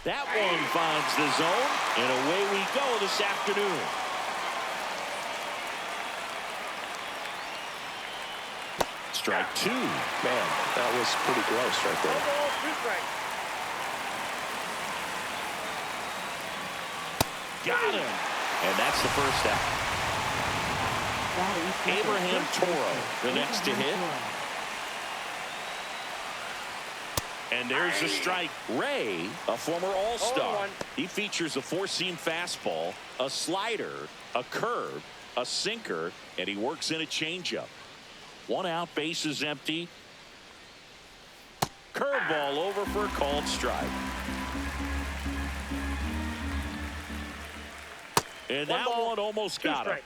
That one finds the zone, and away we go this afternoon. Strike two. Man, that was pretty gross right there. Got him. And that's the first out. Abraham Toro, the next to hit. And there's the strike. Ray, a former All-Star. He features a four-seam fastball, a slider, a curve, a sinker, and he works in a changeup. One out, bases empty. Curveball over for a called strike. And that one almost got him.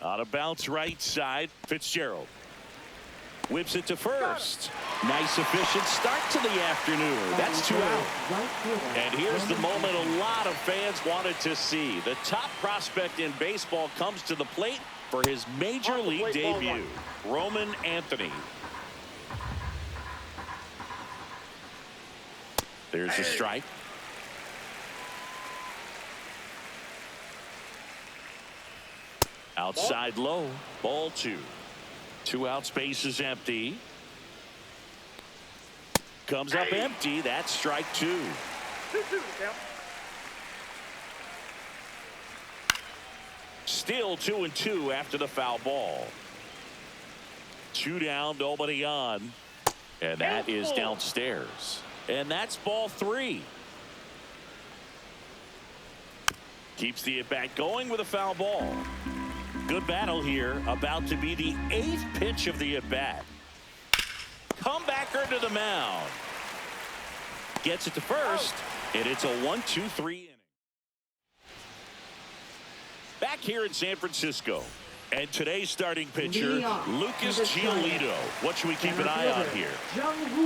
On a bounce right side, Fitzgerald whips it to first. Nice efficient start to the afternoon. That's two out. And here's the moment a lot of fans wanted to see. The top prospect in baseball comes to the plate for his major league debut. Roman Anthony. There's a strike. Outside low, ball two. Two outs, base is empty. Comes up empty. That's strike two. Still 2-2 after the foul ball. Two down, nobody on. And that is downstairs. And that's ball three. Keeps the at-bat going with a foul ball. Good battle here. About to be the 8th pitch of the at-bat. Comebacker to the mound. Gets it to first, and it's a 1-2-3 inning. Back here in San Francisco. And today's starting pitcher, Lucas Giolito. What should we keep an eye on here?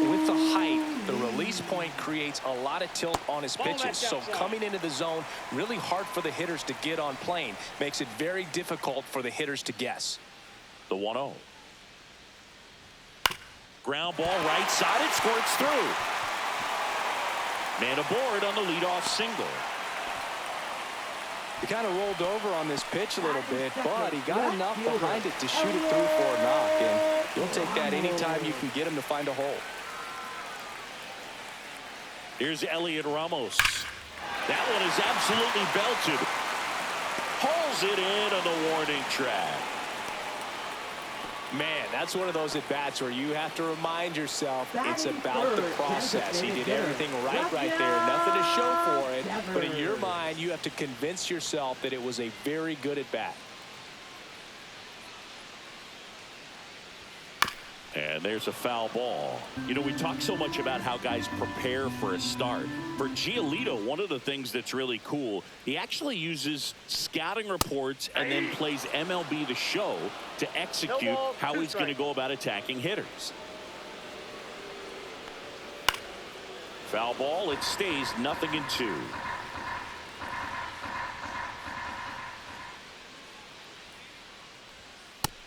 With the height, the release point creates a lot of tilt on his pitches. So coming into the zone, really hard for the hitters to get on plane. Makes it very difficult for the hitters to guess. The 1-0. Ground ball right side. It squirts through. Man aboard on the leadoff single. He kind of rolled over on this pitch a little bit, but he got enough behind it to shoot it through for a knock. And you'll take that anytime you can get him to find a hole. Here's Elliot Ramos. That one is absolutely belted. Pulls it in on the warning track. Man, that's one of those at-bats where you have to remind yourself it's about the process. He did everything right there. Nothing to show for it. But in your mind, you have to convince yourself that it was a very good at-bat. And there's a foul ball. You know, we talk so much about how guys prepare for a start. For Giolito, one of the things that's really cool, he actually uses scouting reports and then plays MLB The Show to execute how he's going to go about attacking hitters. Foul ball, it stays 0-2.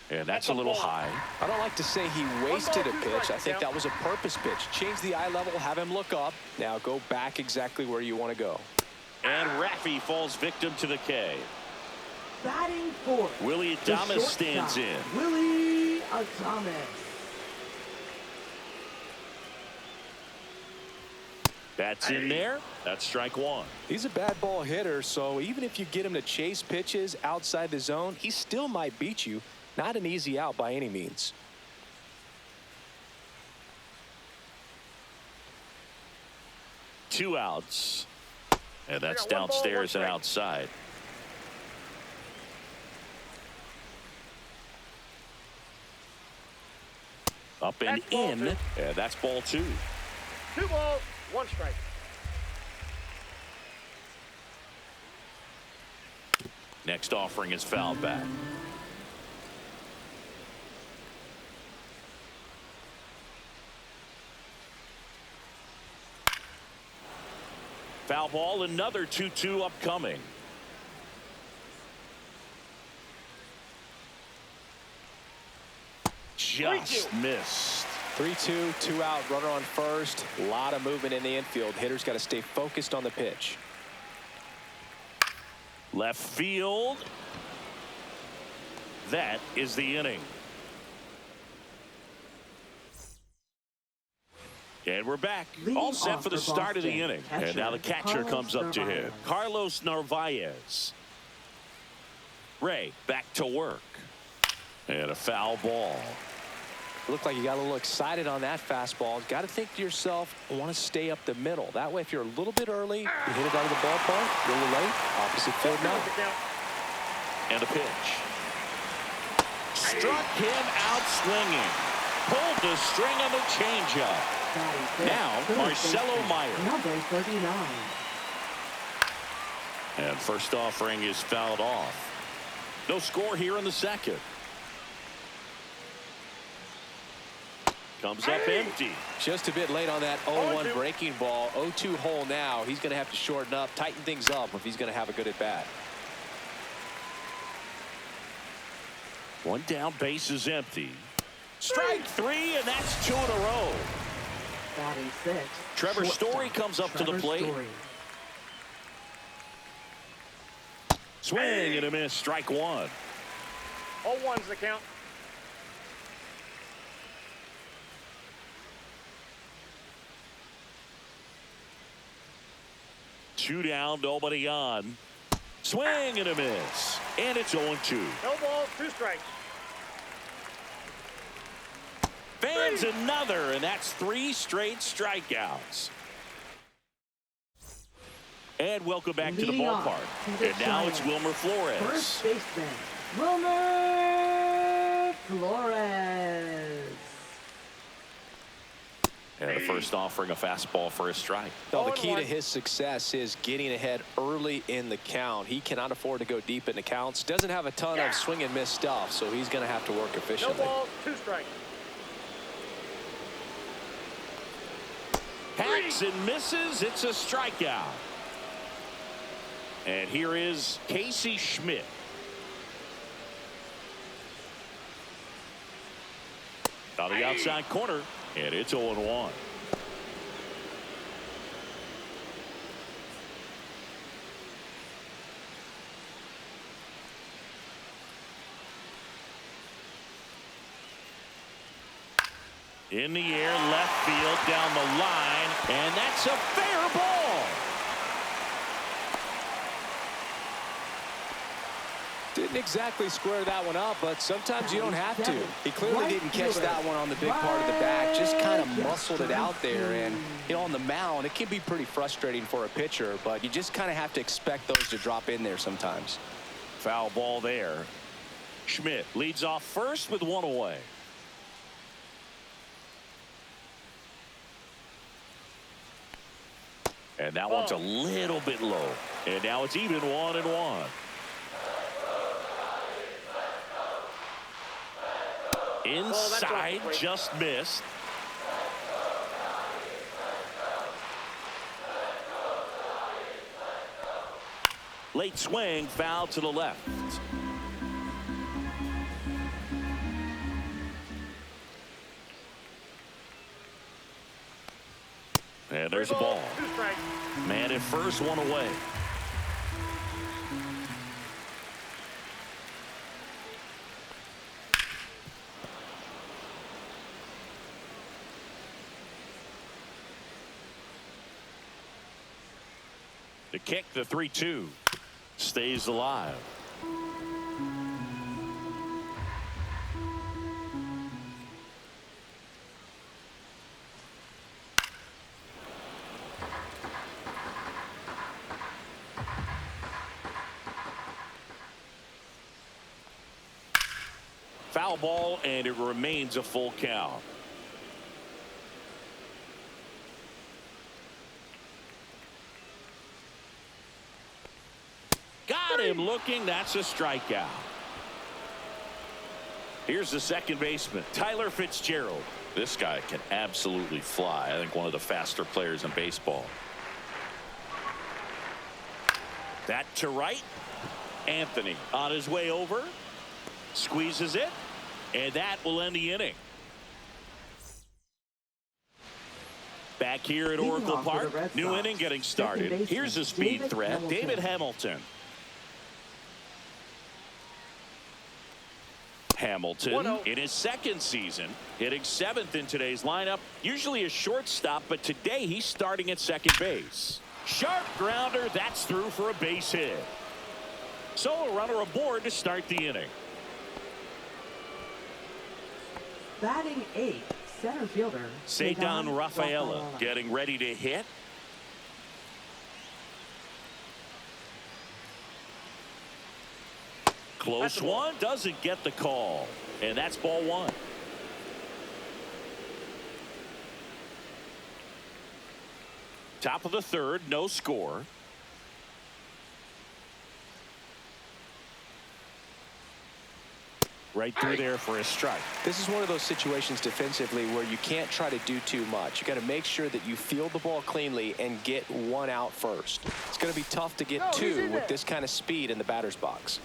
And that's a little high. I don't like to say he wasted a pitch. I think that was a purpose pitch. Change the eye level, have him look up. Now go back exactly where you want to go. And Raffy falls victim to the K. Batting fourth. Willie Adames stands in. Willie Adames. That's in there. That's strike one. He's a bad ball hitter, so even if you get him to chase pitches outside the zone, he still might beat you. Not an easy out by any means. Two outs. And that's downstairs and outside. Up and in. And that's ball two. 2 balls, 1 strike. Next offering is fouled back. Foul ball, another 2-2 upcoming. just missed. 3-2, 2 out, runner on first. A lot of movement in the infield. Hitter's got to stay focused on the pitch. Left field. That is the inning. And we're back. All set for the start of the inning. And now the catcher comes up to hit. Carlos Narvaez. Ray back to work. And a foul ball. Looked like you got a little excited on that fastball. Got to think to yourself, I want to stay up the middle. That way, if you're a little bit early, you hit it out of the ballpark. A little late, opposite field now. And a pitch. Struck him out swinging. Pulled the string on the changeup. Now, Marcelo Meyer. Number 39. And first offering is fouled off. No score here in the second. Comes up empty. Just a bit late on that 0-1 breaking ball. 0-2 hole now. He's going to have to shorten up, tighten things up if he's going to have a good at bat. One down, base is empty. Strike three, and that's 2 in a row. Batting 6. Trevor Story comes up to the plate. Swing and a miss, strike one. 0-1's the count. Two down, nobody on. Swing and a miss. And it's 0-2. No balls, 2 strikes. Fans another, and that's 3 straight strikeouts. And welcome back to the ballpark. And now it's Wilmer Flores. First baseman, Wilmer Flores. And the first offering a fastball for a strike. Well, the key to his success is getting ahead early in the count. He cannot afford to go deep in the counts. Doesn't have a ton of swing and miss stuff, so he's going to have to work efficiently. No balls, 2 strikes. Hacks and misses. It's a strikeout. And here is Casey Schmidt. On the outside corner, and it's 0-1. In the air, left field, down the line, and that's a fair ball. Didn't exactly square that one up, but sometimes you don't have to. He clearly didn't catch that one on the big part of the back, just kind of muscled it out there. And, you know, on the mound, it can be pretty frustrating for a pitcher, but you just kind of have to expect those to drop in there sometimes. Foul ball there. Schmidt leads off first with 1 away. And that one's a little bit low. And now it's even 1-1. Inside, just missed. Late swing, foul to the left. And there's a ball. Man at first, 1 away. The kick, the 3-2, stays alive. Foul ball, and it remains a full count. Got him looking. That's a strikeout. Here's the second baseman, Tyler Fitzgerald. This guy can absolutely fly. I think one of the faster players in baseball. That to right. Anthony on his way over. Squeezes it. And that will end the inning. Back here at Leading Oracle off for the Park, Red new Sox, inning getting second started. baseman, Here's a speed David threat, Hamilton. David Hamilton. Hamilton 1-0. in his second season, hitting 7th in today's lineup. Usually a shortstop, but today he's starting at second base. Sharp grounder, that's through for a base hit. So a runner aboard to start the inning. Batting 8th, center fielder Cedar Rafaela getting ready to hit. Close one, doesn't get the call. And that's ball 1. Top of the 3rd, no score. Right through there for a strike. This is one of those situations defensively where you can't try to do too much. You got to make sure that you field the ball cleanly and get 1 out first. It's going to be tough to get 2 with this kind of speed in the batter's box.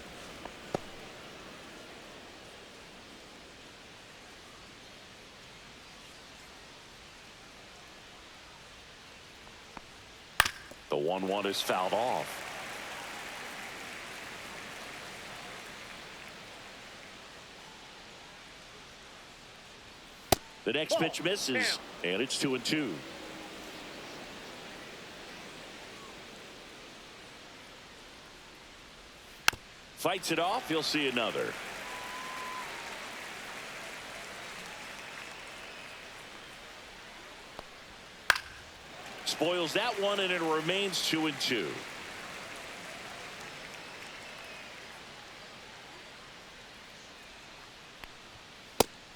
The 1-1 is fouled off. The next pitch misses, and it's 2-2. Fights it off, he'll see another. Spoils that one, and it remains 2-2.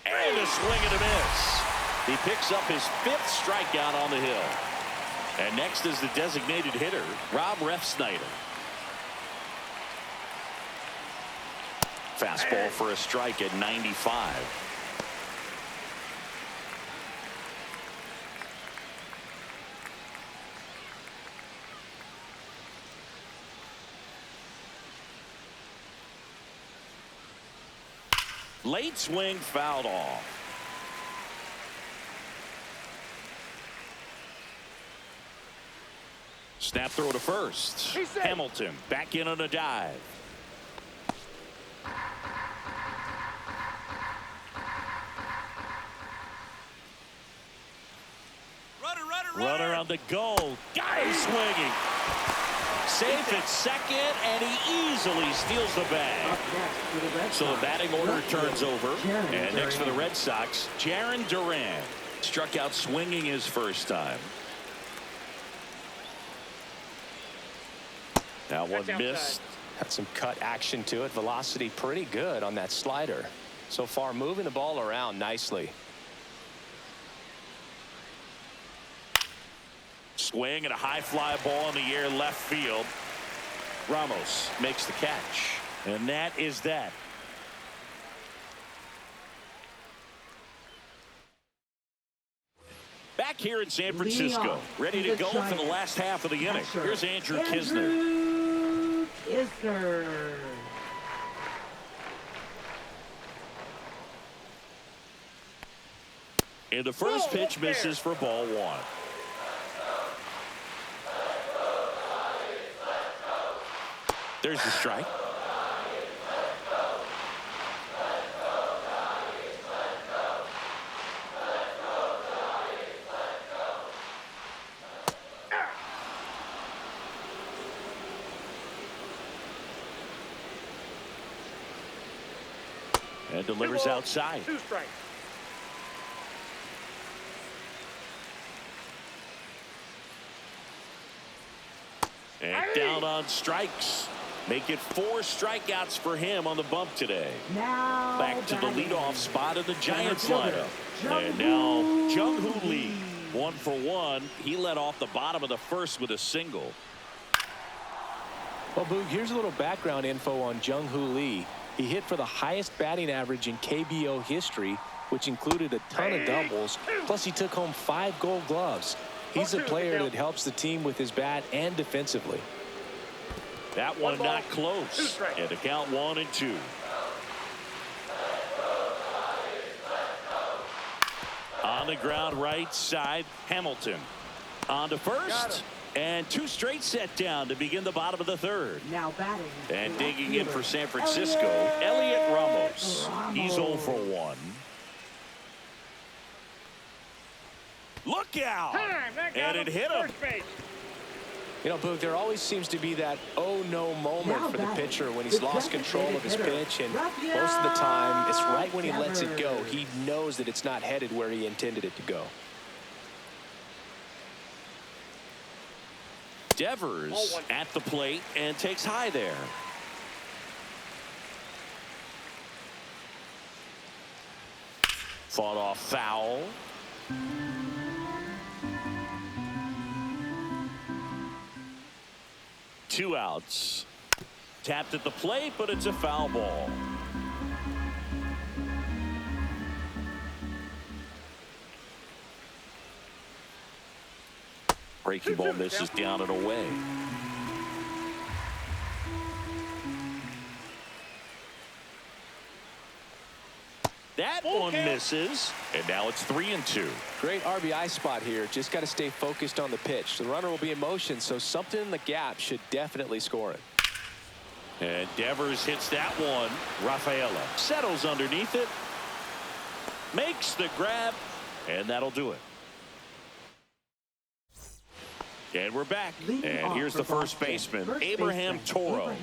And a swing and a miss. He picks up his 5th strikeout on the hill. And next is the designated hitter, Rob Refsnyder. Fastball for a strike at 95. Late swing fouled off. Snap throw to first. Hamilton back in on a dive. Runner on the goal. Got him swinging. Safe at second, and he easily steals the bag. So the batting order turns over. And next for the Red Sox, Jarren Duran. Struck out swinging his first time. That one missed. Had some cut action to it. Velocity pretty good on that slider. So far moving the ball around nicely. Swing and a high fly ball in the air left field. Ramos makes the catch. And that is that. Back here in San Francisco, ready to go for the last half of the inning. Here's Andrew Knizner. And the first pitch misses for ball 1. There's the strike. And delivers outside. 2 strikes. And down on strikes. Make it 4 strikeouts for him on the bump today. Now back to the leadoff spot of the Giants lineup. And now Jung-Hoo Lee. 1 for 1. He led off the bottom of the first with a single. Well, Boog, here's a little background info on Jung-Hoo Lee. He hit for the highest batting average in KBO history, which included a ton of doubles. Plus, he took home 5 Gold Gloves. He's a player that helps the team with his bat and defensively. That one not close. And to count 1-2. On the ground right side, Hamilton. On to first. And two straight set down to begin the bottom of the third. Now batting. And digging in for San Francisco, Elliot Ramos. He's 0 for 1. Look out! And it hit him. You know, Boog, there always seems to be that oh no moment for the pitcher when he's lost control of his pitch, and most of the time it's right when he lets it go. He knows that it's not headed where he intended it to go. Devers at the plate and takes high there. Fought off foul. Two outs. Tapped at the plate, but it's a foul ball. Breaking ball misses down and away. That one misses, and now it's 3-2. Great RBI spot here. Just got to stay focused on the pitch. The runner will be in motion, so something in the gap should definitely score it. And Devers hits that one. Rafaela settles underneath it, makes the grab, and that'll do it. And we're back. And here's the first baseman, Abraham Toro.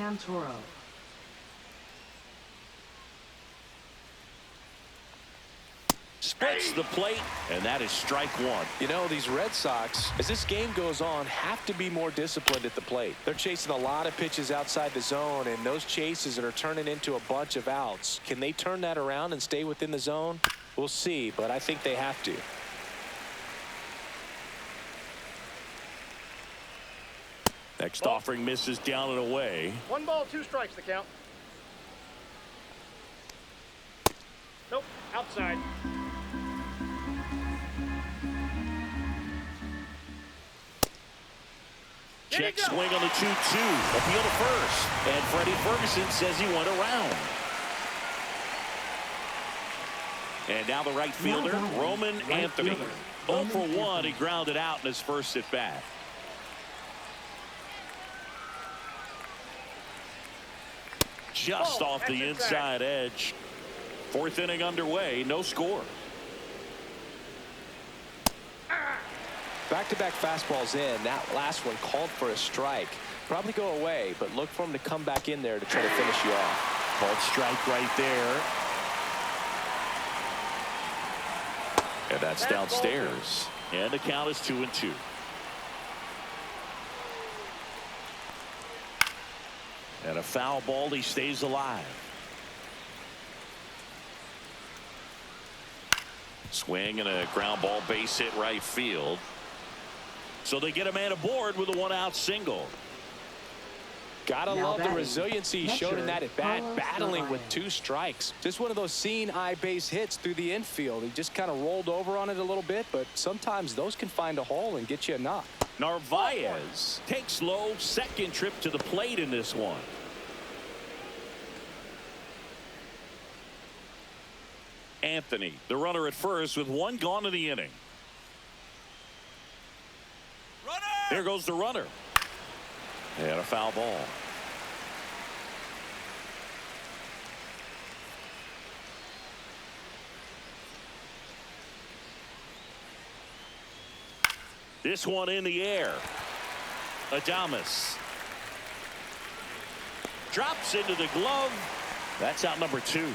Splits the plate, and that is strike one. You know, these Red Sox, as this game goes on, have to be more disciplined at the plate. They're chasing a lot of pitches outside the zone, and those chases are turning into a bunch of outs. Can they turn that around and stay within the zone? We'll see, but I think they have to. Next offering misses down and away. 1 ball, 2 strikes, the count. Nope, outside. Check swing on the 2-2. Appeal to first. And Freddie Ferguson says he went around. And now the right fielder, Roman Anthony. 0 for 1. He grounded out in his first at bat. Just off the inside edge. Fourth inning underway. No score. Back-to-back fastballs in. That last one called for a strike. Probably go away, but look for him to come back in there to try to finish you off. Called strike right there. And that's downstairs. And the count is 2-2. And a foul ball. He stays alive. Swing and a ground ball, base hit right field. So they get a man aboard with a 1-out single. Gotta love the resiliency he showed in that at bat, battling with 2 strikes. Just one of those seeing eye base hits through the infield. He just kind of rolled over on it a little bit, but sometimes those can find a hole and get you a knock. Narvaez takes low, second trip to the plate in this one. Anthony, the runner at first with 1 gone in the inning. There goes the runner. And a foul ball. This one in the air. Adames drops into the glove. That's out number 2.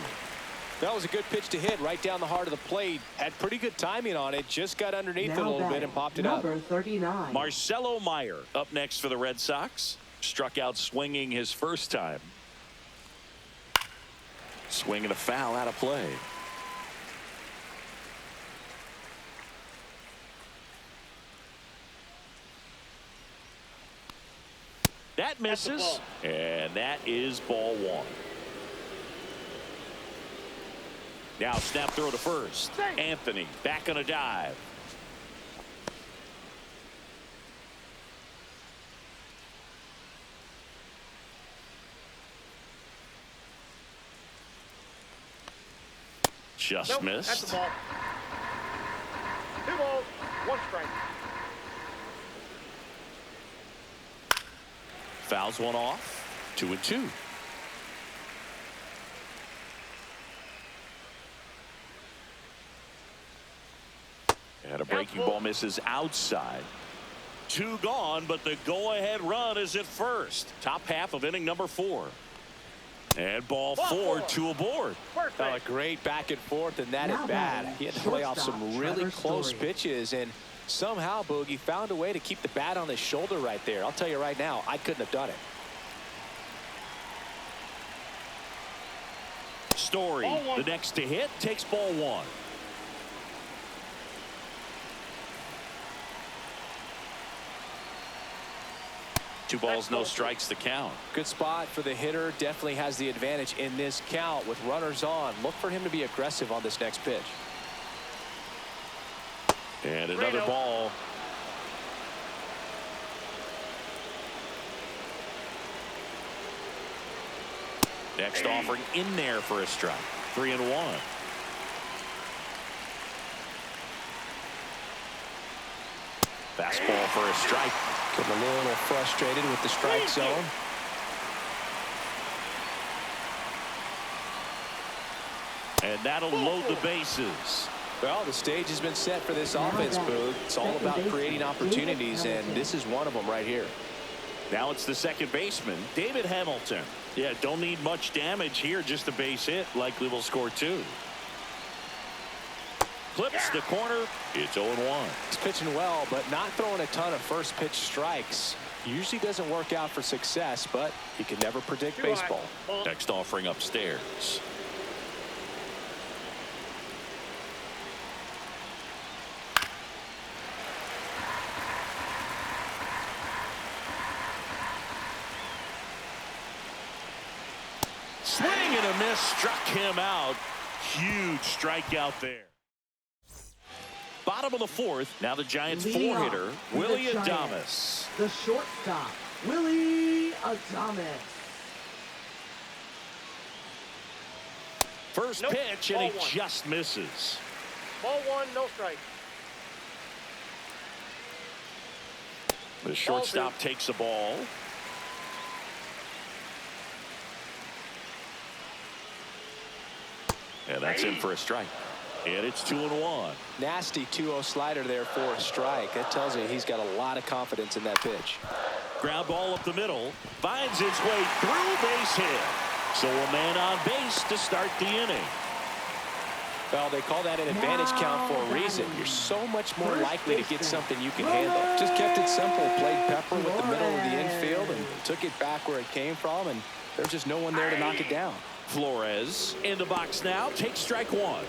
That was a good pitch to hit right down the heart of the plate. Had pretty good timing on it. Just got underneath it a little bit and popped it up. Number 39. Marcelo Meyer up next for the Red Sox. Struck out swinging his first time. Swinging a foul out of play. That misses, and that is ball 1. Now snap throw to first. Anthony back on a dive. Just missed. That's the ball. One strike. Fouls one off. 2-2. And a breaking ball misses outside. 2 gone, but the go-ahead run is at first. Top half of inning number 4. And ball 4, 2 aboard. Oh, a great back and forth, and that at bat. He had to play off some really close pitches, and somehow Boogie found a way to keep the bat on his shoulder right there. I'll tell you right now, I couldn't have done it. Story, the next to hit, takes ball 1. Two balls, no strikes, the count. Good spot for the hitter. Definitely has the advantage in this count with runners on. Look for him to be aggressive on this next pitch. And another ball. Next offering in there for a strike. 3-1. Fastball for a strike. Getting a little frustrated with the strike zone. And that'll load the bases. Well, the stage has been set for this offense, Boog. It's all about creating opportunities, and this is one of them right here. Now it's the second baseman, David Hamilton. Yeah, don't need much damage here, just a base hit. Likely will score 2. Clips the corner. It's 0-1. He's pitching well, but not throwing a ton of first pitch strikes. Usually doesn't work out for success, but you can never predict baseball. Next offering upstairs. Swing and a miss, struck him out. Huge strikeout there. Bottom of the 4th. Now the Giants' 4-hitter, Willie Adames. The shortstop, Willie Adames. First pitch, and he just misses. Ball 1, no strike. The shortstop takes the ball. And that's in for a strike. And it's 2-1. Nasty 2-0 slider there for a strike. That tells you he's got a lot of confidence in that pitch. Ground ball up the middle. Finds its way through, base hit. So a man on base to start the inning. Well, they call that an advantage count for a reason. You're so much more likely to get something you can handle. Just kept it simple. Played pepper with the middle of the infield and took it back where it came from, and there's just no one there to knock it down. Flores in the box now. Takes strike 1.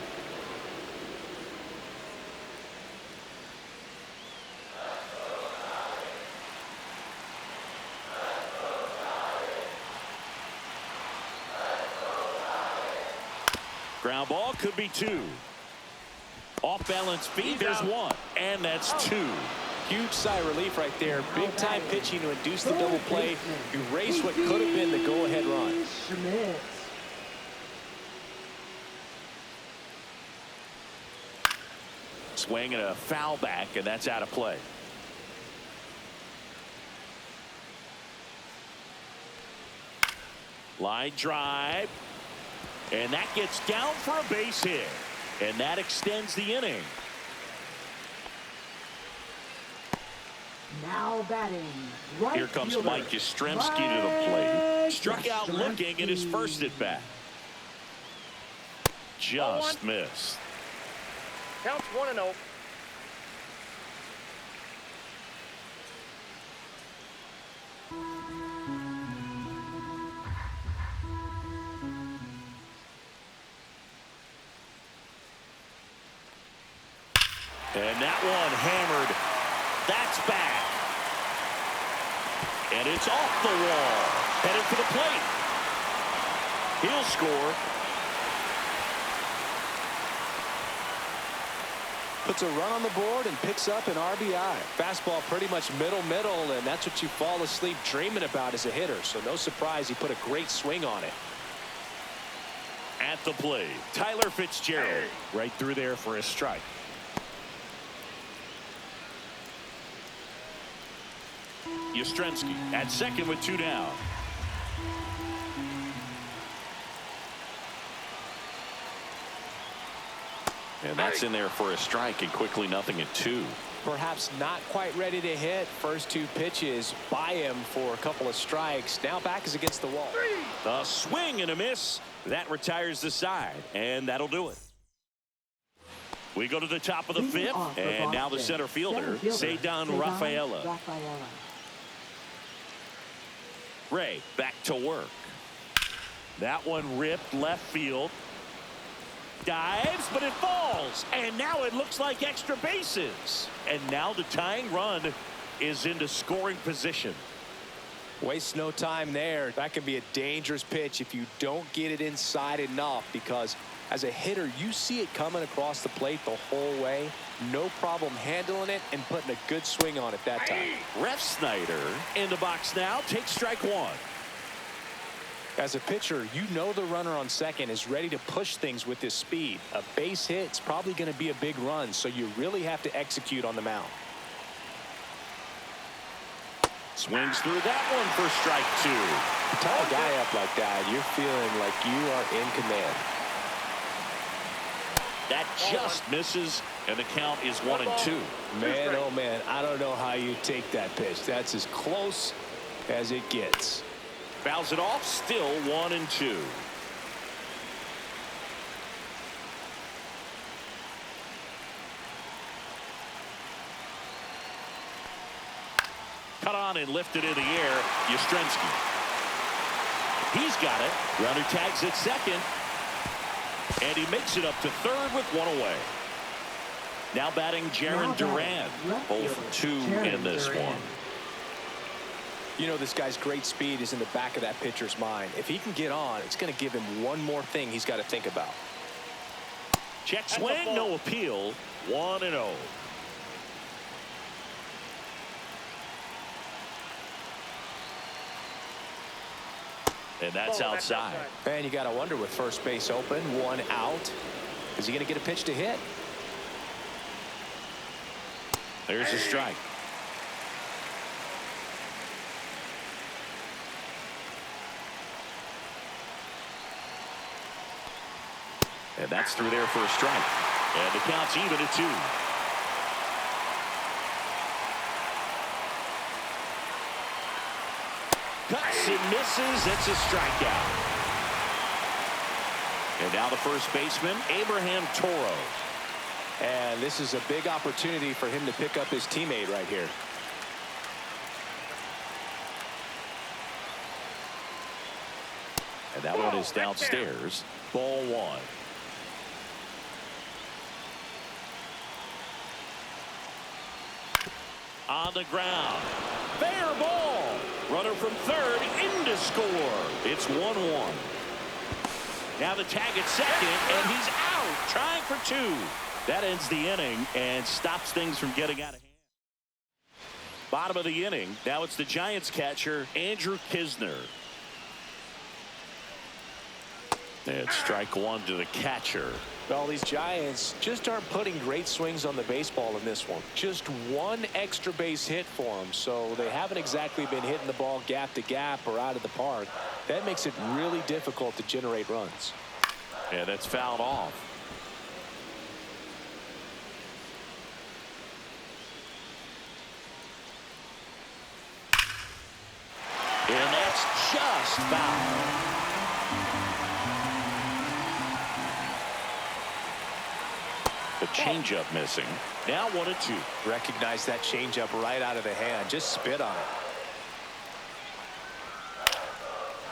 Ground ball, could be 2. Off balance feet, there's 1. And that's 2. Huge sigh of relief right there. Big time pitching to induce the double play. Erase what could have been the go-ahead run. Swing and a foul back, and that's out of play. Line drive. And that gets down for a base hit. And that extends the inning. Now batting. Right Here comes fielder, Mike Yastrzemski to the plate. Struck out looking in his first at bat. Just missed. Counts 1-0. And that one hammered. That's back. And it's off the wall. Headed for the plate. He'll score. Puts a run on the board and picks up an RBI. Fastball pretty much middle, and that's what you fall asleep dreaming about as a hitter. So no surprise he put a great swing on it. At the plate, Tyler Fitzgerald. Right through there for a strike. Yastrzemski at second with 2 down. And that's in there for a strike, and quickly nothing at 2. Perhaps not quite ready to hit. First 2 pitches by him for a couple of strikes. Now back is against the wall. A swing and a miss. That retires the side, and that'll do it. We go to the top of the 5th, and now the center fielder, Ceddanne Rafaela. Ray back to work. That one ripped left field. Dives, but it falls, and now it looks like extra bases. And now the tying run is into scoring position. Waste no time there. That can be a dangerous pitch if you don't get it inside enough, because as a hitter, you see it coming across the plate the whole way. No problem handling it and putting a good swing on it that time. Ref Snyder in the box now. Takes strike 1. As a pitcher, you know the runner on second is ready to push things with his speed. A base hit's probably going to be a big run, so you really have to execute on the mound. Swings through that one for strike 2. Tie a guy up like that, you're feeling like you are in command. That just misses, and the count is 1-2. Man, oh man, I don't know how you take that pitch. That's as close as it gets. Fouls it off, still 1-2. Cut on and lifted in the air, Yastrzemski. He's got it. Runner tags at second. And he makes it up to third with 1 away. Now batting Jarren Duran. 0 for 2 in this one. You know, this guy's great speed is in the back of that pitcher's mind. If he can get on, it's going to give him one more thing he's got to think about. Check swing, no appeal. 1-0. And that's outside. And you got to wonder, with first base open, 1 out, is he going to get a pitch to hit? There's a strike. And that's through there for a strike. And the count's even at 2. Cuts and misses. It's a strikeout. And now the first baseman, Abraham Toro. And this is a big opportunity for him to pick up his teammate right here. And that one is downstairs. Ball 1. On the ground. Fair ball. Runner from third in to score. It's 1-1. Now the tag at second, and he's out, trying for 2. That ends the inning and stops things from getting out of hand. Bottom of the inning. Now it's the Giants catcher, Andrew Knizner. And strike 1 to the catcher. Well, these Giants just aren't putting great swings on the baseball in this one. Just 1 extra base hit for them, so they haven't exactly been hitting the ball gap to gap or out of the park. That makes it really difficult to generate runs. And that's fouled off. And that's just foul. The changeup missing. Now 1-2. Recognize that changeup right out of the hand. Just spit on it.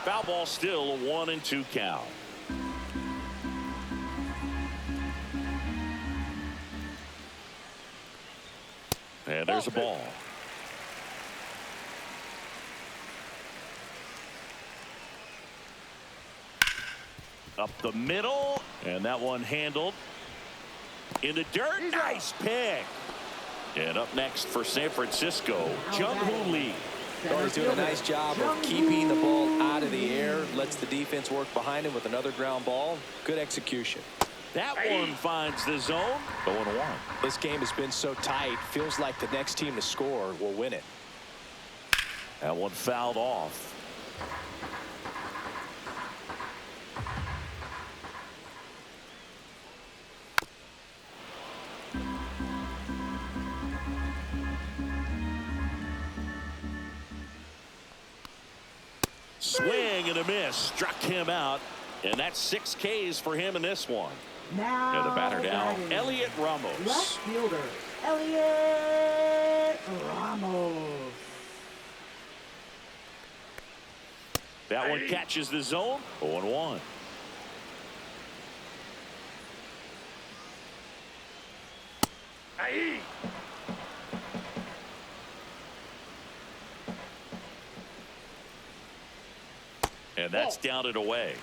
Foul ball, still a 1-2 count. And there's a ball. Up the middle, and that one handled. In the dirt, nice pick. And up next for San Francisco, Jung-Hoo Lee. Oh, he's doing a nice job of keeping the ball out of the air. Lets the defense work behind him with another ground ball. Good execution. That one finds the zone. 0-1. This game has been so tight. Feels like the next team to score will win it. That one fouled off. Swing and a miss. Struck him out. And that's 6 Ks for him in this one. Now And the batter now, batting, Elliot Ramos. left fielder, Elliot Ramos. That one catches the zone. 0-1. Aye. And that's down and away.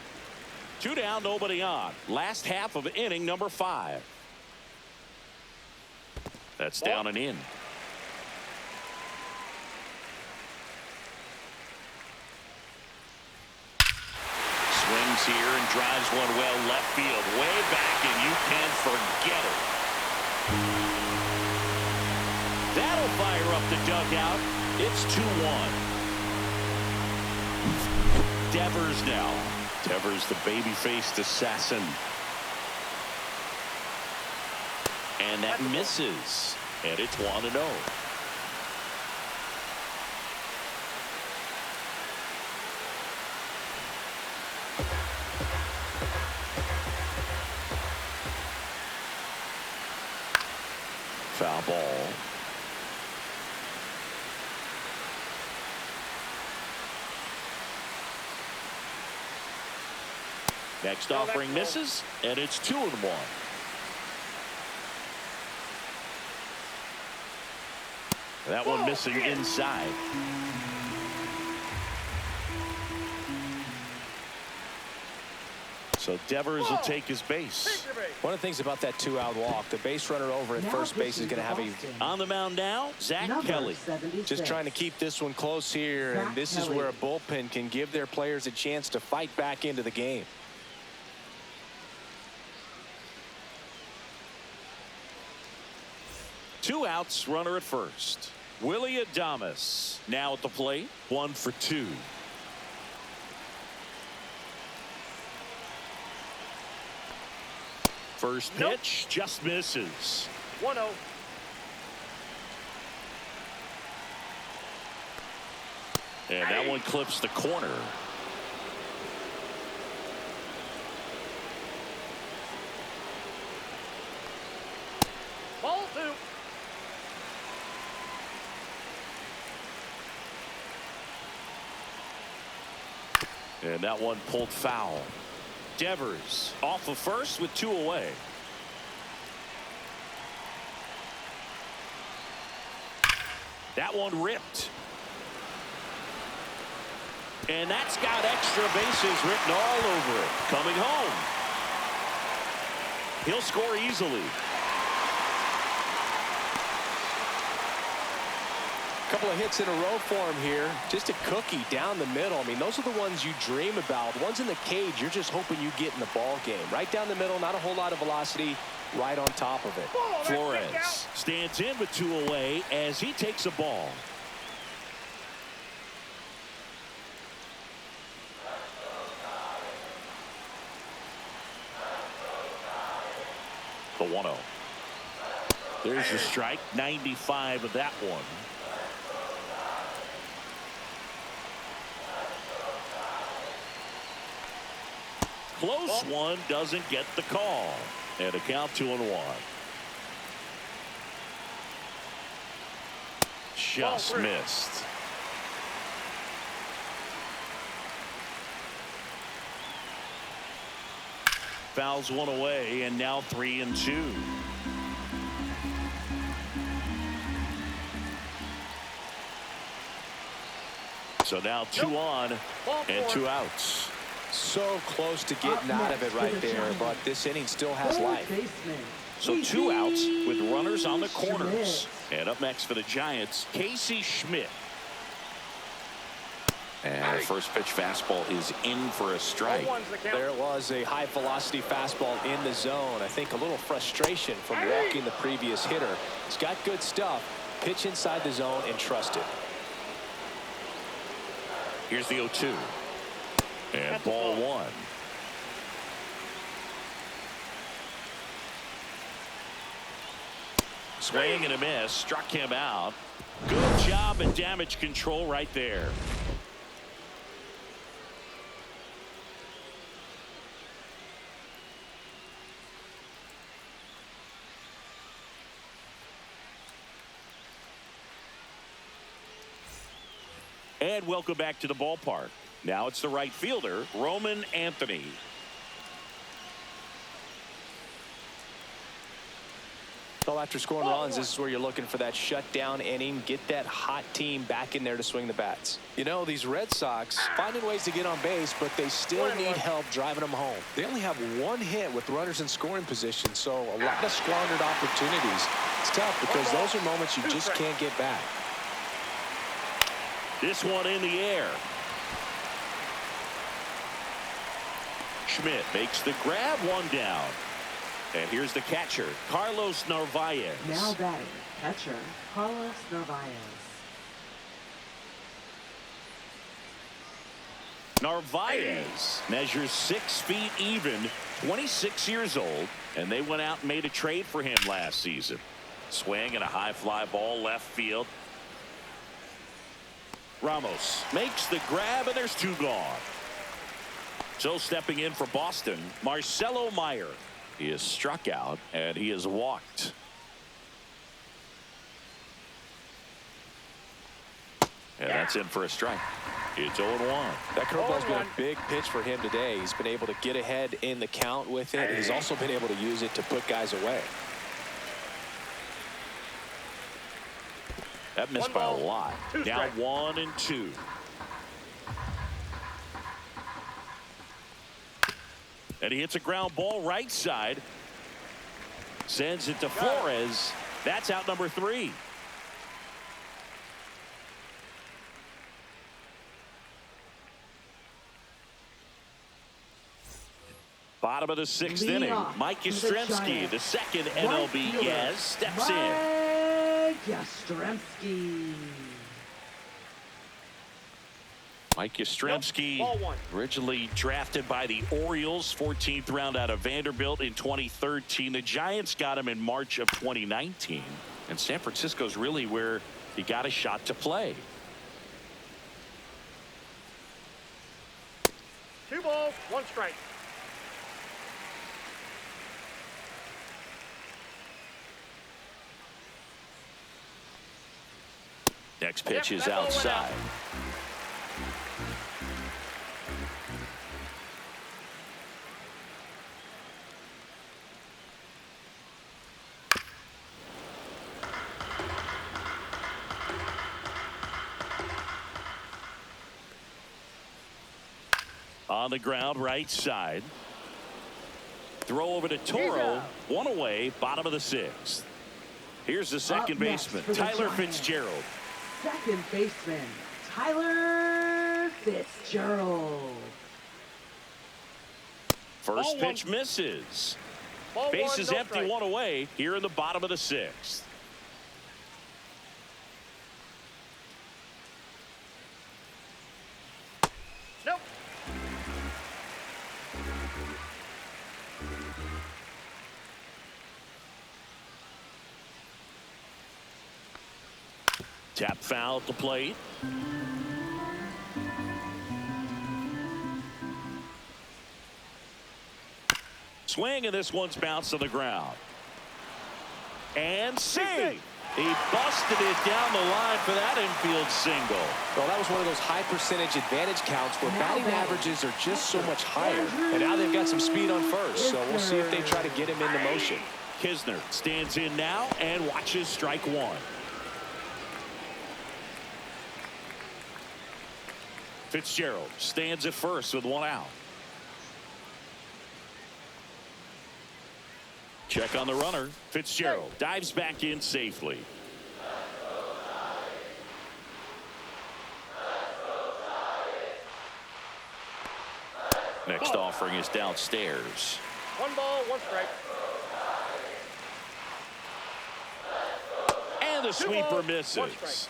2 down, nobody on. Last half of inning number 5. That's down and in. Swings here and drives one well left field. Way back, and you can forget it. That'll fire up the dugout. It's 2-1. Devers now. Devers, the baby-faced assassin. And that misses. And it's 1-0. Foul ball. Next offering misses, and it's 2-1. That one missing inside. So Devers will take his base. One of the things about that 2-out walk, the base runner over at first base is going to have a... On the mound now, Zach Number Kelly. 76. Just trying to keep this one close here, and this is where a bullpen can give their players a chance to fight back into the game. Two outs, runner at first. Willie Adames now at the plate. 1 for 2. First pitch just misses. 1-0. And that one clips the corner. Ball 2. And that one pulled foul. Devers off of first with 2 away. That one ripped. And that's got extra bases written all over it. Coming home. He'll score easily. Couple of hits in a row for him here. Just a cookie down the middle. I mean, those are the ones you dream about. Ones in the cage, you're just hoping you get in the ball game. Right down the middle, not a whole lot of velocity, right on top of it. Flores stands in with 2 away as he takes a ball. The 1-0. There's the strike. 95 of that one. Close one, doesn't get the call. And a count 2-1. Just missed. Fouls one away, and now 3-2. So now 2 on and 2 outs. So close to getting out of it right there, but this inning still has life. So 2 outs with runners on the corners. And up next for the Giants, Casey Schmidt. And the first pitch fastball is in for a strike. There was a high velocity fastball in the zone. I think a little frustration from walking the previous hitter. He's got good stuff. Pitch inside the zone and trust it. Here's the 0-2. And ball one. Swing and a miss. Struck him out. Good job at damage control right there. And welcome back to the ballpark. Now it's the right fielder, Roman Anthony. Well, after scoring runs, this is where you're looking for that shutdown inning. Get that hot team back in there to swing the bats. You know, these Red Sox finding ways to get on base, but they still need help driving them home. They only have one hit with runners in scoring position, so a lot of squandered opportunities. It's tough because those are moments you just can't get back. This one in the air. Schmidt makes the grab, one down. And here's the catcher, Carlos Narvaez. Now batting, catcher, Carlos Narvaez. Narvaez measures 6 feet even, 26 years old, and they went out and made a trade for him last season. Swing and a high fly ball left field. Ramos makes the grab, and there's 2 gone. So stepping in for Boston, Marcelo Meyer. He is struck out, and he is walked. And that's in for a strike. It's 0-1. That curveball's been a big pitch for him today. He's been able to get ahead in the count with it. He's also been able to use it to put guys away. That missed by a lot. Now 1-2. And he hits a ground ball right side. Sends it to Flores. That's out number 3. Bottom of the 6th inning. Mike Yastrzemski, the second MLB Yaz, steps in. Yastrzemski. Mike Yastrzemski, originally drafted by the Orioles, 14th round out of Vanderbilt in 2013. The Giants got him in March of 2019. And San Francisco's really where he got a shot to play. 2 balls, 1 strike. Next pitch is outside. On the ground, right side. Throw over to Toro. 1 away, bottom of the 6th. Here's the second baseman, Tyler Fitzgerald. Second baseman, Tyler Fitzgerald. First pitch misses. Base is empty, 1 away here in the bottom of the 6th. Nope. Tap foul at the plate. Swing, and this one's bounced on the ground. And see. He busted it down the line for that infield single. Well, that was one of those high percentage advantage counts where batting averages are just so much higher. And now they've got some speed on first, so we'll see if they try to get him into motion. Kisner stands in now and watches strike 1. Fitzgerald stands at first with 1 out. Check on the runner. Fitzgerald dives back in safely. Next offering is downstairs. 1 ball, 1 strike. And the sweeper misses.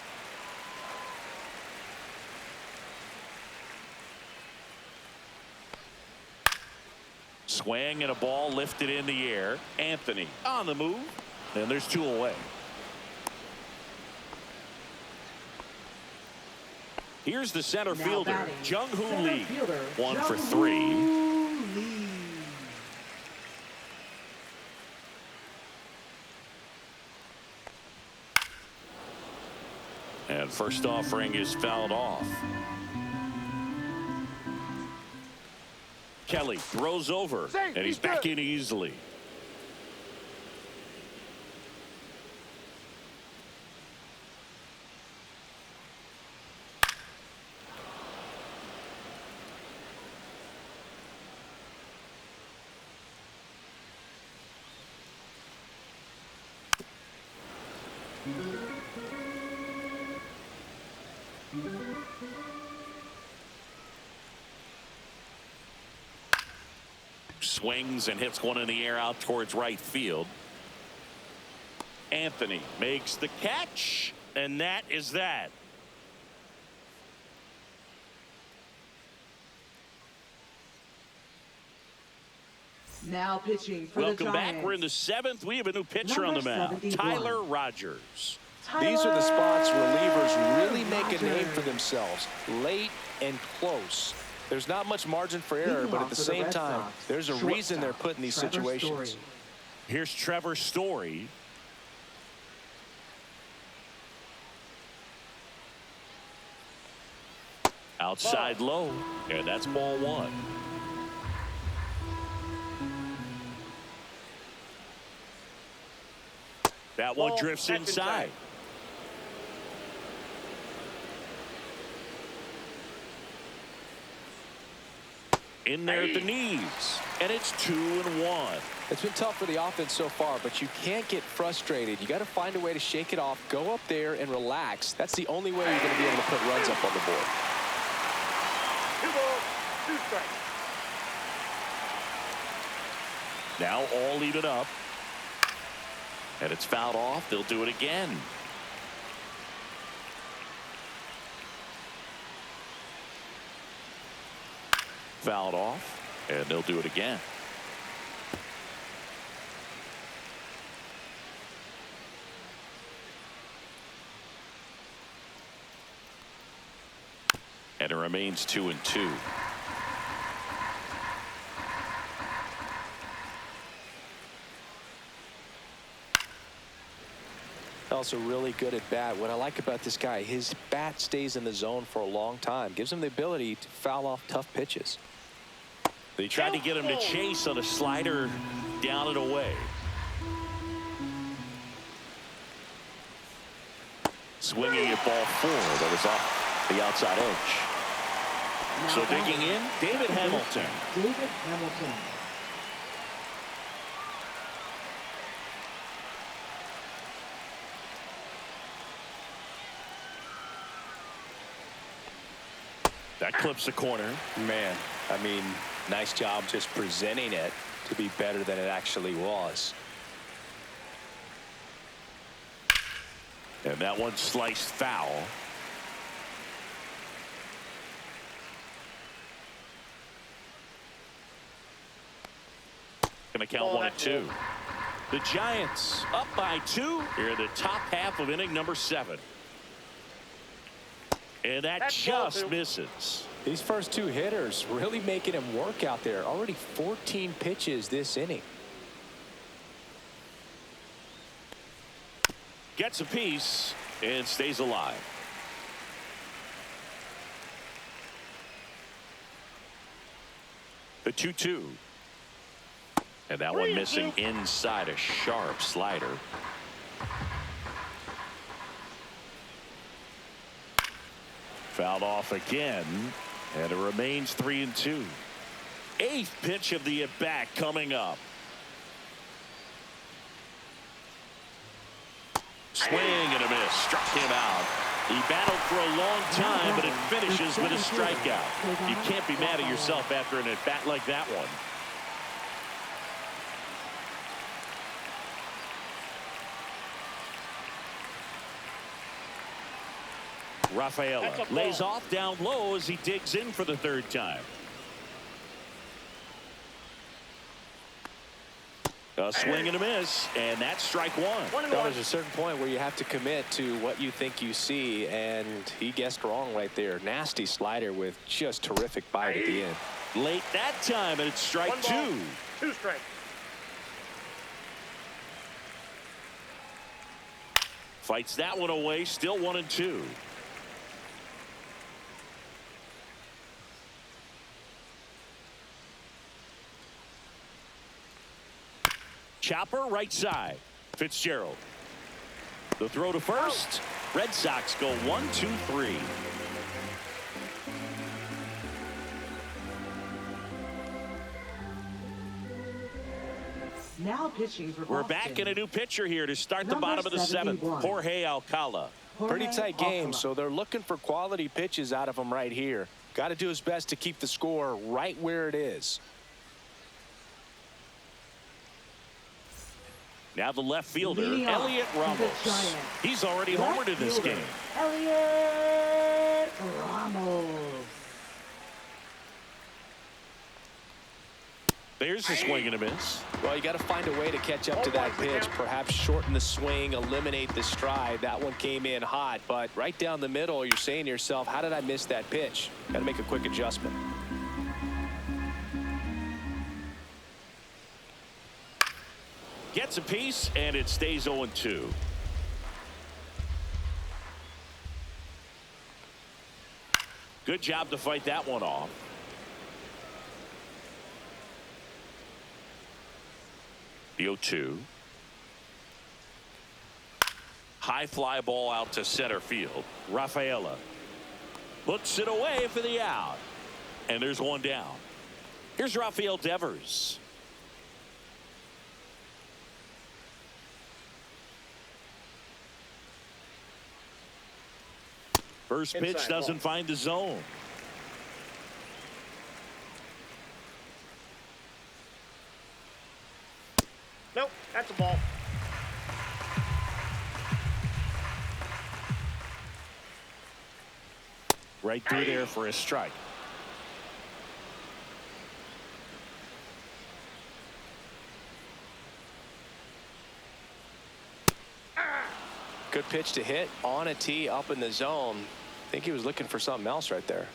Swing and a ball lifted in the air. Anthony on the move. And there's 2 away. Here's the center fielder, Jung-Hoo Lee. 1 for 3. And first offering is fouled off. Kelly throws over, and he's back in easily. Swings and hits one in the air out towards right field. Anthony makes the catch, and that is that. Now pitching for the Welcome Giants. back. We're in the 7th. We have a new pitcher on the mound, 71. Tyler Rogers. These are the spots relievers really make a name for themselves. Late and close. There's not much margin for error, but at the same time, there's a reason they're put in these situations. Here's Trevor Story. Outside low, and that's ball 1. That one drifts inside. In there at the knees, and it's 2-1. It's been tough for the offense so far, but you can't get frustrated. You got to find a way to shake it off, go up there and relax. That's the only way you're going to be able to put runs up on the board. 2 balls, 2 strikes. Now all even up, and it's fouled off. They'll do it again. Fouled off, and they'll do it again. And it remains 2-2. Also really good at bat. What I like about this guy, his bat stays in the zone for a long time. Gives him the ability to foul off tough pitches. They tried to get him to chase on a slider down and away. Swinging at ball 4 that was off the outside edge. So digging in, David Hamilton. David Hamilton. That clips the corner. Man, I mean, nice job just presenting it to be better than it actually was. And that one sliced foul. Gonna count 1-2. The Giants up by 2 here in the top half of inning number 7. And that just misses. These first 2 hitters really making him work out there. Already 14 pitches this inning. Gets a piece and stays alive. The 2-2. And that one missing inside a sharp slider. Fouled off again, and it remains 3-2. 8th pitch of the at-bat coming up. Swing and a miss. Struck him out. He battled for a long time, but it finishes with a strikeout. You can't be mad at yourself after an at-bat like that one. Rafaela lays off down low as he digs in for the 3rd time. A swing and a miss, and that's strike one. Now, there's a certain point where you have to commit to what you think you see, and he guessed wrong right there. Nasty slider with just terrific bite at the end. Late that time, and it's strike two. 2 strikes. Fights that one away, still 1-2. Chopper right side. Fitzgerald. The throw to first. Red Sox go 1-2-3. Now pitching for We're Boston. back in a new pitcher here to start the Number bottom of the 7th. 71. Jorge Alcala. Pretty Jorge tight game, Alcala. so they're looking for quality pitches out of him right here. Got to do his best to keep the score right where it is. Now the left fielder, Leading off, Elliot the Ramos. Giants. He's already Left homered in this fielder, game. Elliot Ramos. There's a swing and a miss. Well, you got to find a way to catch up to that pitch. Perhaps shorten the swing, eliminate the stride. That one came in hot, but right down the middle, you're saying to yourself, how did I miss that pitch? Got to make a quick adjustment. Gets a piece, and it stays 0-2. Good job to fight that one off. The 0-2. High fly ball out to center field. Rafaela puts it away for the out. And there's one down. Here's Rafael Devers. First pitch Inside doesn't ball. find the zone. Nope, that's a ball. Right through there for a strike. Good pitch to hit on a tee up in the zone. I think he was looking for something else right there.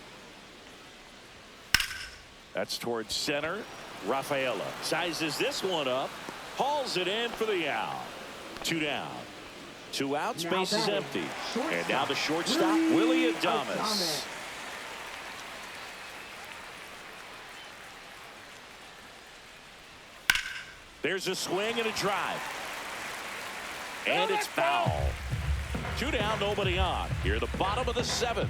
That's towards center. Rafaela sizes this one up. Hauls it in for the out. 2 down. 2 out. Now Space is batting, empty. shortstop, And now the shortstop, Willie Adames. There's a swing and a drive. And it's foul. 2 down, nobody on. Here at the bottom of the 7th.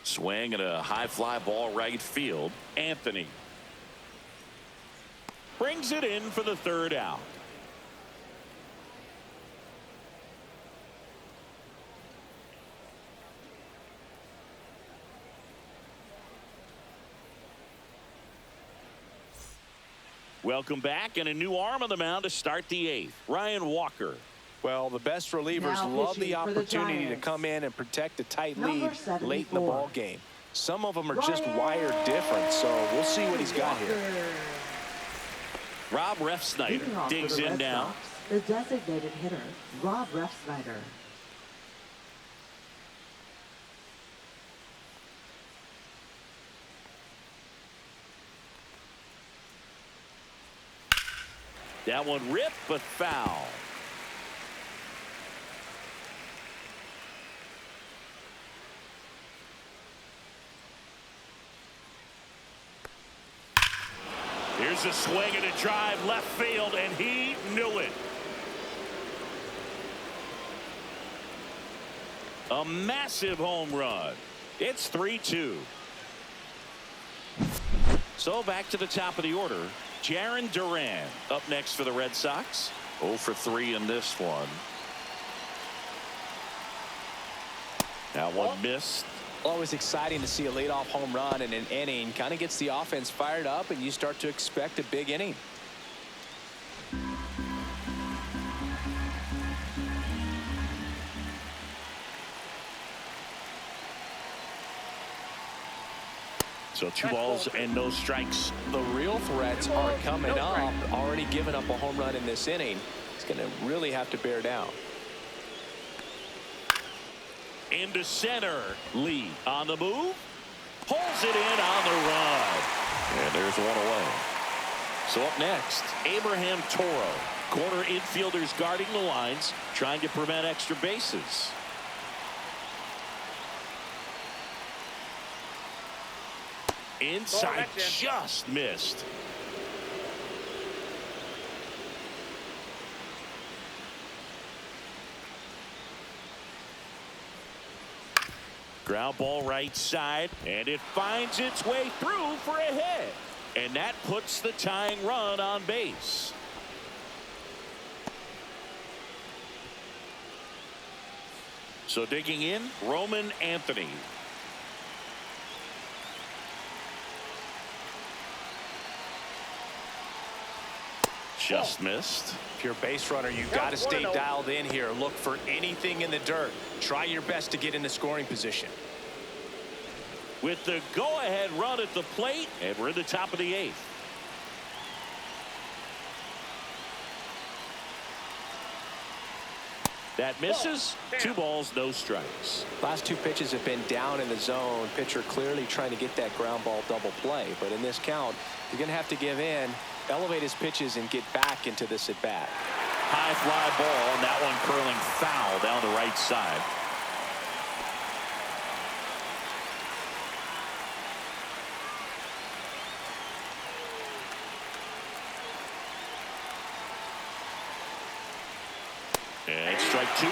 Swing and a high fly ball right field. Anthony brings it in for the 3rd out. Welcome back, and a new arm on the mound to start the 8th. Ryan Walker. Well, the best relievers Now love pitching the for the opportunity to Giants. come in and protect a tight Number lead late in the 74. ball game. Some of them are just Ryan wired different, so we'll see what he's got here. Rob Leading Refsnyder off for digs the in Red now. Sox, the designated hitter, Rob Refsnyder. That one ripped, but foul. Here's a swing and a drive left field, and he knew it. A massive home run. It's 3-2. So back to the top of the order. Jarren Duran up next for the Red Sox. 0 for 3 in this one. That one missed. Always exciting to see a leadoff home run in an inning. Kind of gets the offense fired up, and you start to expect a big inning. So 2 balls and no strikes. The real threats are coming up. Already given up a home run in this inning. He's going to really have to bear down. Into center. Lee on the move. Pulls it in on the run. And there's one away. So up next, Abraham Toro. Corner infielders guarding the lines, trying to prevent extra bases. Inside, just missed. Ground ball right side, and it finds its way through for a hit. And that puts the tying run on base. So digging in, Roman Anthony. Just missed. If you're a base runner, you've got to stay dialed in here. Look for anything in the dirt. Try your best to get into scoring position. With the go-ahead run at the plate, and we're in the top of the 8th. That misses. 2 balls, no strikes. Last 2 pitches have been down in the zone. Pitcher clearly trying to get that ground ball double play. But in this count, you're going to have to give in, elevate his pitches, and get back into this at bat. High fly ball, and that one curling foul down the right side. And strike 2.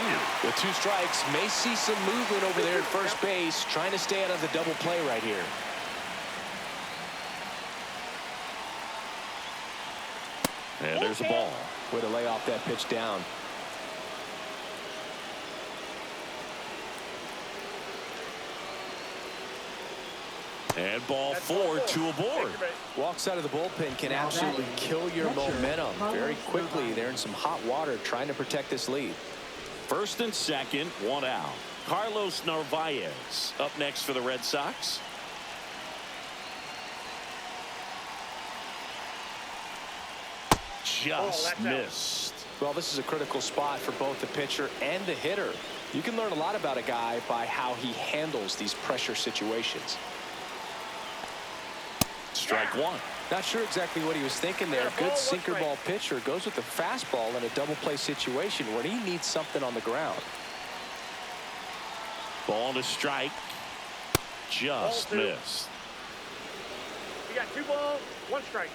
With 2 strikes, may see some movement over there at first base, trying to stay out of the double play right here. And there's a ball. Way to lay off that pitch down. And ball 4, 2 aboard. Walks out of the bullpen can absolutely kill your momentum very quickly. They're in some hot water trying to protect this lead. First and second, 1 out. Carlos Narvaez up next for the Red Sox. Just missed. Well, this is a critical spot for both the pitcher and the hitter. You can learn a lot about a guy by how he handles these pressure situations. Strike 1. Not sure exactly what he was thinking there. Good sinker ball pitcher goes with the fastball in a double play situation where he needs something on the ground. Ball to strike. Just missed. You got 2 balls, 1 strike.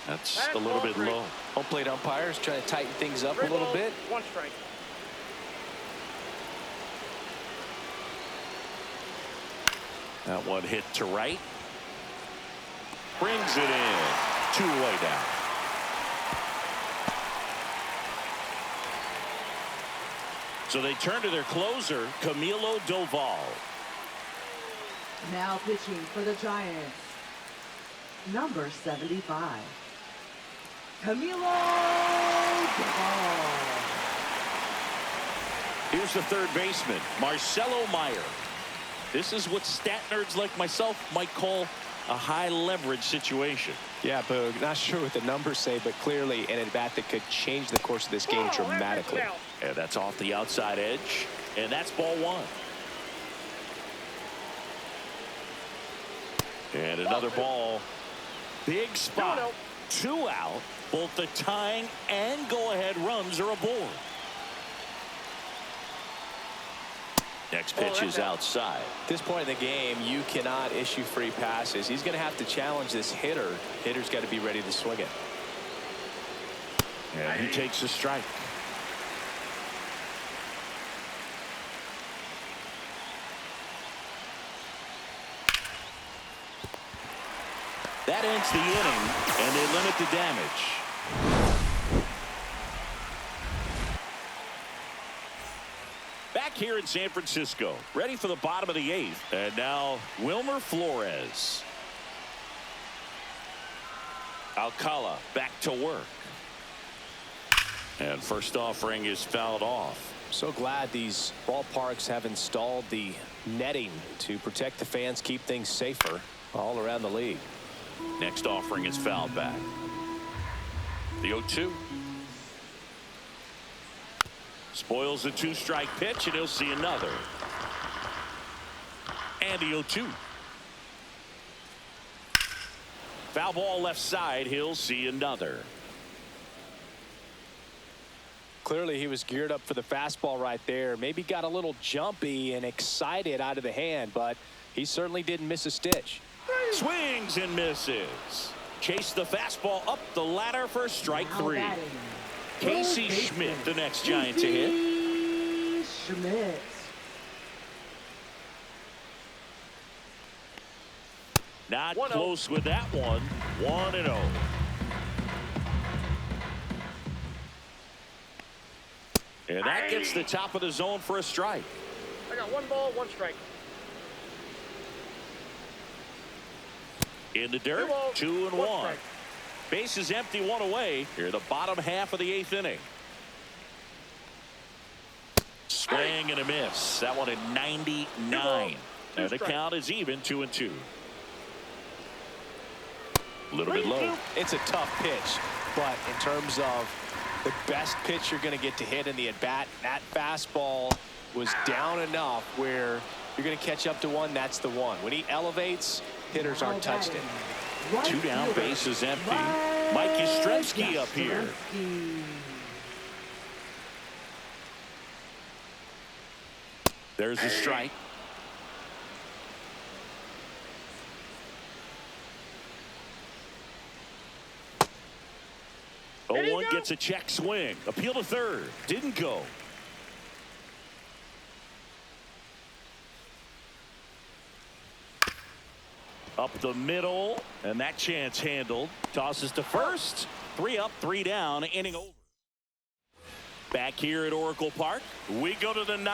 That's a little bit low. Home plate umpires trying to tighten things up a little bit. 1 strike. That one hit to right. Brings it in. 2 away down. So they turn to their closer, Camilo Doval. Now pitching for the Giants, number 75, Camilo Doval. Here's the third baseman, Marcelo Meyer. This is what stat nerds like myself might call a high leverage situation. Yeah, Boog, not sure what the numbers say, but clearly an at-bat that could change the course of this game dramatically. And that's off the outside edge, and that's ball 1. And another ball. Big spot. 2 out. Both the tying and go-ahead runs are aboard. Next pitch is outside. At this point in the game, you cannot issue free passes. He's going to have to challenge this hitter. Hitter's got to be ready to swing it. And he takes a strike. That ends the inning, and they limit the damage. Back here in San Francisco, ready for the bottom of the 8th. And now Wilmer Flores. Alcala back to work. And first offering is fouled off. So glad these ballparks have installed the netting to protect the fans, keep things safer all around the league. Next offering is fouled back. The 0-2. Spoils the 2-strike pitch, and he'll see another. And the 0-2. Foul ball left side. He'll see another. Clearly he was geared up for the fastball right there. Maybe got a little jumpy and excited out of the hand, but he certainly didn't miss a stitch. Swings and misses. Chase the fastball up the ladder for strike 3. Casey Schmidt, the next Giant to hit. Schmidt. Not close with that one. 1-0. And that gets the top of the zone for a strike. I got 1 ball, 1 strike. In the dirt, 2-1. Base is empty, 1 away. Here, the bottom half of the 8th inning. Swing and a miss. That one at 99. And the count is even, 2-2. A little bit low. It's a tough pitch, but in terms of the best pitch you're going to get to hit in the at-bat, that fastball was down enough where you're going to catch up to one. That's the one. When he elevates, hitters aren't touched it. 2 down, base is empty. Mike Yastrzemski up here. There's a strike. 0-1 gets a check swing. Appeal to third. Didn't go. Up the middle. And that chance handled. Tosses to first. 3 up, 3 down. Inning over. Back here at Oracle Park, we go to the 9th.